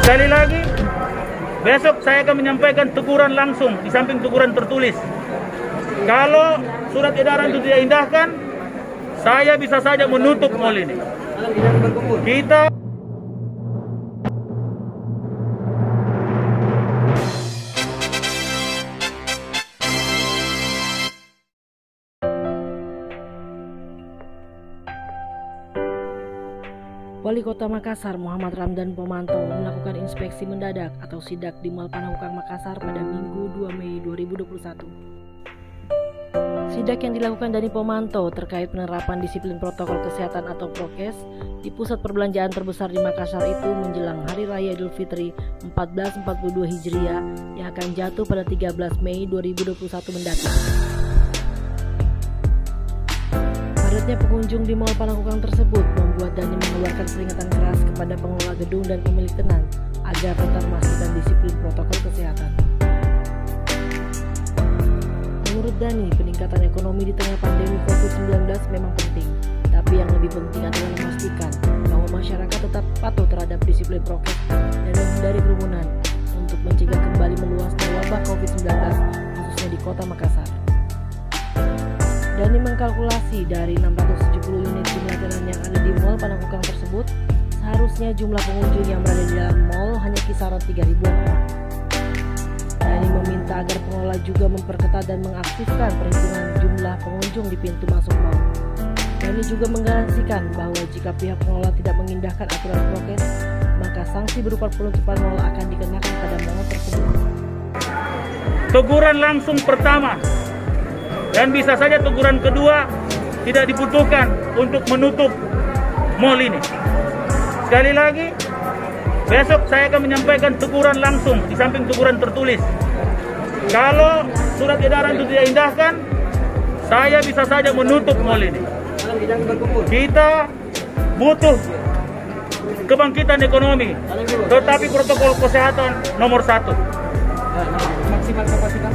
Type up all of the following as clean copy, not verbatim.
Sekali lagi, besok saya akan menyampaikan teguran langsung di samping teguran tertulis. Kalau surat edaran itu tidak indahkan, saya bisa saja menutup mal ini. Kita Wali Kota Makassar Muhammad Ramdan Pomanto melakukan inspeksi mendadak atau sidak di Mall Panakukang Makassar pada Minggu 2 Mei 2021. Sidak yang dilakukan Dani Pomanto terkait penerapan disiplin protokol kesehatan atau prokes di pusat perbelanjaan terbesar di Makassar itu menjelang Hari Raya Idul Fitri 1442 Hijriah yang akan jatuh pada 13 Mei 2021 mendatang. Padatnya pengunjung di Mall Panakukang tersebut membuat Dani mengeluarkan peringatan keras kepada pengelola gedung dan pemilik tenan agar tetap memastikan disiplin protokol kesehatan. Menurut Dani, peningkatan ekonomi di tengah pandemi COVID-19 memang penting, tapi yang lebih penting adalah memastikan bahwa masyarakat tetap patuh terhadap disiplin prokes dan menghindari kerumunan untuk mencegah kembali meluasnya wabah COVID-19 khususnya di Kota Makassar. Dani mengkalkulasi dari 670 unit jumlah tenan yang ada di Mall Panakukang tersebut, seharusnya jumlah pengunjung yang berada di dalam mall hanya kisaran 3.000-an orang. Dani meminta agar pengelola juga memperketat dan mengaktifkan perhitungan jumlah pengunjung di pintu masuk mall. Dani juga menggaransikan bahwa jika pihak pengelola tidak mengindahkan aturan prokes, maka sanksi berupa penutupan mall akan dikenakan pada mall tersebut. teguran langsung pertama dan bisa saja teguran kedua tidak dibutuhkan untuk menutup mall ini. Sekali lagi, besok saya akan menyampaikan teguran langsung di samping teguran tertulis. Kalau surat edaran itu tidak indahkan, saya bisa saja menutup mall ini. Kita butuh kebangkitan ekonomi, tetapi protokol kesehatan nomor 1. Maksimal kapasitas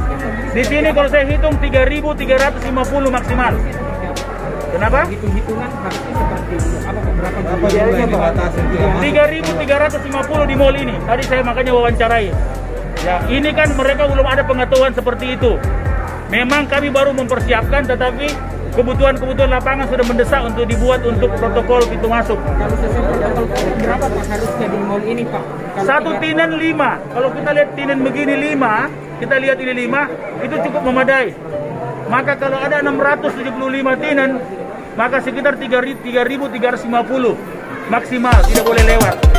Di sini kalau saya hitung 3.350 maksimal. Kenapa? hitung-hitungan harusnya seperti apa berapa jumlah dibatasi? 3.350 di mall ini. Tadi saya makanya wawancarai. Ya, ini kan mereka belum ada pengetahuan seperti itu. Memang kami baru mempersiapkan, tetapi kebutuhan lapangan sudah mendesak untuk dibuat untuk protokol pintu masuk. Kalau sesuai protokol berapa Pak harusnya di mall ini Pak? Satu tinen 5. Kalau kita lihat tinen begini 5, kita lihat ini 5, itu cukup memadai. Maka kalau ada 675 tinen, maka sekitar 3.350 maksimal, tidak boleh lewat.